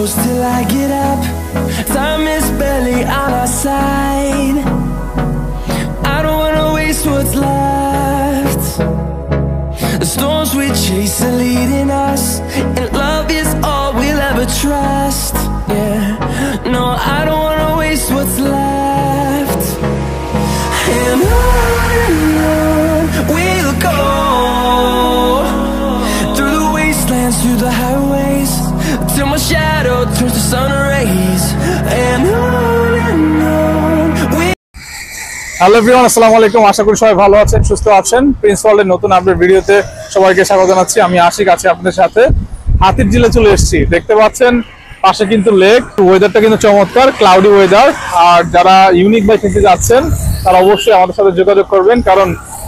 close till I get up. Time is barely on our side. I don't wanna waste what's left. The storms we chase are leading us, and love is all we'll ever trust. Yeah, no, I don't wanna waste what's left. And on we'll go, through the wastelands, through the highways, till my shadow turns to sun rays. And on we. Hello everyone, আসসালামু আলাইকুম। আশা করি সবাই ভালো আছেন, সুস্থ আছেন। Prince ওয়ার্ল্ডের নতুন আপডেট ভিডিওতে সবাইকে স্বাগত জানাচ্ছি। আমি আশিক আছি আপনাদের সাথে। হাতিরঝিলে চলে এসেছি। দেখতে পাচ্ছেন পাশে কিন্তু লেক, ওয়েদারটা কিন্তু চমৎকার, ক্লাউডি ওয়েদার। আর যারা ইউনিক বাইক কিনতে যাচ্ছেন তারা অবশ্যই আমাদের সাথে যোগাযোগ করবেন, কারণ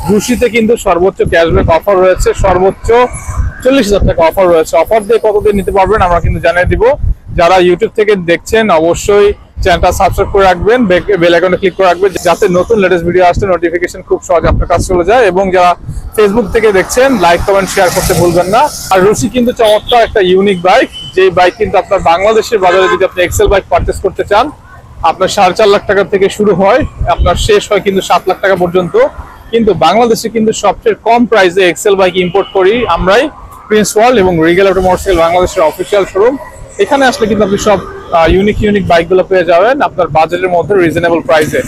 রুশিতে কিন্তু সর্বোচ্চ ক্যাশব্যাক অফার রয়েছে, সর্বোচ্চ 40,000 টাকা অফার রয়েছে। অফার দিয়ে কতদিন নিতে পারবেন আমরা কিন্তু জানিয়ে দিব। যারা ইউটিউব থেকে দেখছেন অবশ্যই চ্যানেলটা সাবস্ক্রাইব করে রাখবেন, বেল আইকনে ক্লিক করে রাখবেন, যাতে নতুন লেটেস্ট ভিডিও আসলে নোটিফিকেশন খুব সহজে আপনার কাছে চলে যায়। এবং যারা ফেসবুক থেকে দেখছেন লাইক কমেন্ট শেয়ার করতে ভুলবেন না। আর রুশি কিন্তু চমৎকার একটা ইউনিক বাইক, যে বাইক কিন্তু আপনার বাংলাদেশের বাজারে যদি আপনি এক্সেল বাইক পারচেস করতে চান, আপনার 4.5 লাখ টাকা থেকে শুরু হয়, আপনার শেষ হয় কিন্তু 7 লাখ টাকা পর্যন্ত। কিন্তু বাংলাদেশে কিন্তু সবচেয়ে কম প্রাইসে এক্সেল বাইক ইম্পোর্ট করি আমরাই, প্রিন্স ওয়ার্ল্ড এবং রিগেল অটোমোটরসাইকেল বাংলাদেশের অফিসিয়াল শোরুম। এখানে আসলে কিন্তু আপনি সব ইউনিক বাইকগুলো পেয়ে যাবেন আপনার বাজেটের মধ্যে রিজনেবল প্রাইসে।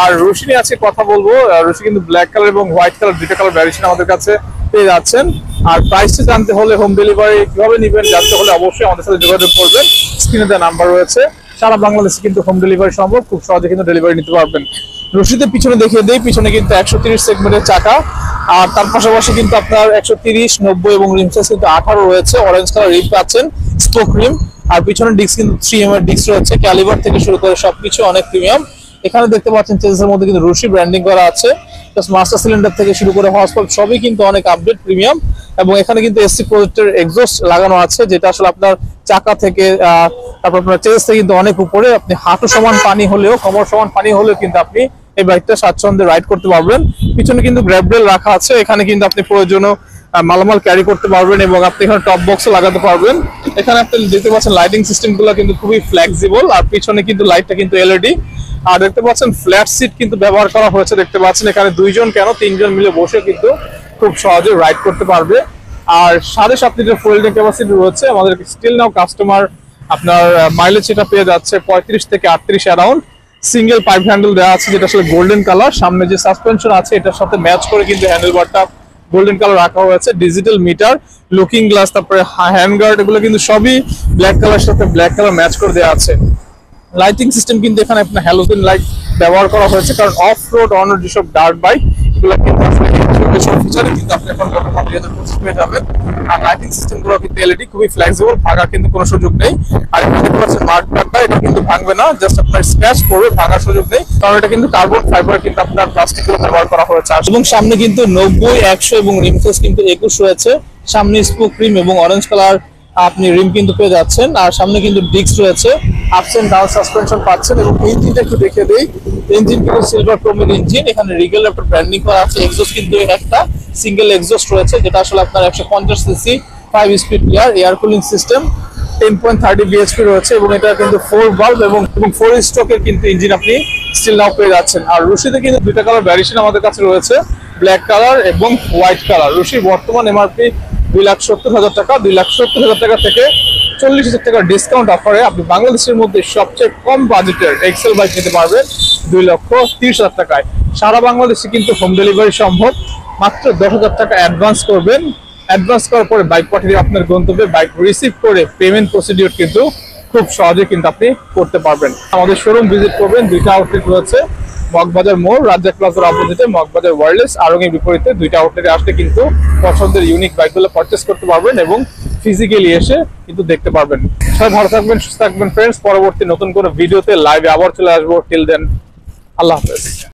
আর রুশি নিয়ে আজকে কথা বলবো। রুশি কিন্তু ব্ল্যাক কালার এবং হোয়াইট কালার দুইটা কালার ভ্যারিয়েশন আমাদের কাছে পেয়ে যাচ্ছেন। আর প্রাইসটা জানতে হলে, হোম ডেলিভারি কিভাবে নেবেন জানতে হলে অবশ্যই আমাদের সাথে যোগাযোগ করবেন। স্ক্রিনে দেওয়া নাম্বার রয়েছে। সারা বাংলাদেশে কিন্তু হোম ডেলিভারি সম্ভব, খুব সহজে কিন্তু ডেলিভারি নিতে পারবেন। রশিদের পিছনে দেখিয়ে দেই, পিছনে কিন্তু 130 সেগমেন্টের চাকা, আর তার পাশাপাশি কিন্তু আপনার 130, 90 এবং রিম সাইজ কিন্তু 18 রয়েছে। অরেঞ্জ কালার রিম পাচ্ছেন, স্পোক রিম। আর পিছনে ডিস্ক কিন্তু 3M এর ডিস্ক রয়েছে, ক্যালিবার থেকে শুরু করে সবকিছু অনেক প্রিমিয়াম। এখানে দেখতে পাচ্ছেন চেসের মধ্যে কিন্তু রুশি ব্র্যান্ডিং করা আছে, প্লাস মাস্টার সিলিন্ডার থেকে শুরু করে হর্স পাওয়ার সবই কিন্তু অনেক আপডেট প্রিমিয়াম। এবং এখানে কিন্তু এসসি প্রজেক্টের এক্সস্ট লাগানো আছে, যেটা আসলে আপনার চাকা থেকে তারপর আপনার চেস থেকে কিন্তু অনেক উপরে। আপনি হাঁটু সমান পানি হলেও, কোমর সমান পানি হলেও কিন্তু আপনি এই বাইকটা স্বাচ্ছন্দ্যে রাইড করতে পারবেন। পিছনে কিন্তু গ্র্যাব রেল রাখা আছে, এখানে কিন্তু আপনি প্রয়োজনীয় মালামাল ক্যারি করতে পারবেন এবং আপনি এখানে টপ বক্সও লাগাতে পারবেন। এখানে আপনি দেখতে পাচ্ছেন লাইটিং সিস্টেম গুলো কিন্তু খুবই ফ্লেক্সিবল। আর পিছনে কিন্তু লাইটটা কিন্তু এলইডি। আর দেখতে পাচ্ছেন ফ্ল্যাট সিট কিন্তু ব্যবহার করা হয়েছে। দেখতে পাচ্ছেন এখানে 2 জন কেন 3 জন মিলে বসে কিন্তু খুব সহজে রাইড করতে পারবে। আর 7.5 লিটার ফুয়েল ট্যাঙ্ক ক্যাপাসিটি রয়েছে। আমাদের স্টিল নাও কাস্টমার আপনার মাইলেজ এটা পেয়ে যাচ্ছে 35 থেকে 38 অ্যারাউন্ড। সিঙ্গেল পাইপ হ্যান্ডেল দেওয়া আছে, যেটা আসলে গোল্ডেন কালার। সামনে যে সাসপেনশন আছে এটার সাথে ম্যাচ করে কিন্তু হ্যান্ডেলবারটা গোল্ডেন কালার রাখা হয়েছে। ডিজিটাল মিটার, লুকিং গ্লাস, তারপরে হ্যান্ড গার্ড, এগুলো কিন্তু সবই ব্ল্যাক কালার সাথে ব্ল্যাক কালার ম্যাচ করে দেওয়া আছে। লাইটিং সিস্টেম কিন্তু এখানে আপনার হ্যালোজেন লাইট ব্যবহার করা হয়েছে, কারণ অফ রোড অন রোড যেসব ডার্ক বাইক এগুলো কিন্তু আসলে ফিচারে কিন্তু আপনি এখন 2025 পেয়ে যাবেন। আর লাইটিং সিস্টেম গুলো কিন্তু এলইডি, খুবই ফ্লেক্সিবল, ভাঙার কিন্তু কোনো সুযোগ নেই। আর এটা দেখতে পাচ্ছেন মার্ক ব্যাগটা, এটা কিন্তু ভাঙবে না, জাস্ট আপনার স্ক্র্যাচ করবে, ভাঙার সুযোগ নেই, কারণ এটা কিন্তু কার্বন ফাইবার কিন্তু আপনার প্লাস্টিকের ব্যবহার করা হয়েছে। এবং সামনে কিন্তু 90, 100 এবং রিম সাইজ কিন্তু 21 রয়েছে। সামনে স্পোক রিম এবং অরেঞ্জ কালার আপনি রিম কিন্তু পেয়ে যাচ্ছেন। আর সামনে কিন্তু ডিস্ক রয়েছে, আপস এন্ড ডাউন সাসপেনশন পাচ্ছেন। এবং ইঞ্জিনটা একটু দেখিয়ে দেই, ইঞ্জিন কিন্তু সিলভার ক্রোমের ইঞ্জিন। এখানে রিগেল একটা ব্র্যান্ডিং করা আছে। এক্সস্ট কিন্তু একটা সিঙ্গেল এক্সস্ট রয়েছে, যেটা আসলে আপনার 150 CC 5 speed air cooling system, 10.30 BHP রয়েছে। এবং এটা কিন্তু 4 ভালভ এবং 4 স্ট্রোকের কিন্তু ইঞ্জিন আপনি স্টিল নাও পেয়ে যাচ্ছেন। আর রুশিতে কিন্তু দুইটা কালার ভ্যারিয়েশন আমাদের কাছে রয়েছে, ব্ল্যাক কালার এবং হোয়াইট কালার। রুশির বর্তমান এমআরপি 2,70,000 টাকা। 2,70,000 টাকা থেকে 40,000 টাকা ডিসকাউন্ট অফারে আপনি বাংলাদেশের মধ্যে সবচেয়ে কম বাজেটের এক্সেল বাইক নিতে পারবেন 2,30,000 টাকায়। সারা বাংলাদেশে কিন্তু হোম ডেলিভারি সম্ভব। মাত্র 10,000 টাকা অ্যাডভান্স করবেন। অ্যাডভান্স করার পরে বাইক পাঠিয়ে আপনার গন্তব্যে বাইক রিসিভ করে পেমেন্ট প্রসিডিওর কিন্তু খুব সহজে কিন্তু আপনি করতে পারবেন। আমাদের শোরুম ভিজিট করবেন। 2টা আউটলেট রয়েছে, মগবাজার মোড়, রাজ্জাক প্লাজার অপোজিটে, মগবাজার ওয়্যারলেস, আরঙের বিপরীতে। 2টা আউটলেটে আসলে কিন্তু পছন্দের ইউনিক বাইকগুলো পারচেস করতে পারবেন এবং ফিজিক্যালি এসে কিন্তু দেখতে পারবেন। সবাই ভালো থাকবেন, সুস্থ থাকবেন ফ্রেন্ডস। পরবর্তী নতুন কোনো ভিডিওতে লাইভে আবার চলে আসবো। টিল দেন, আল্লাহ হাফেজ।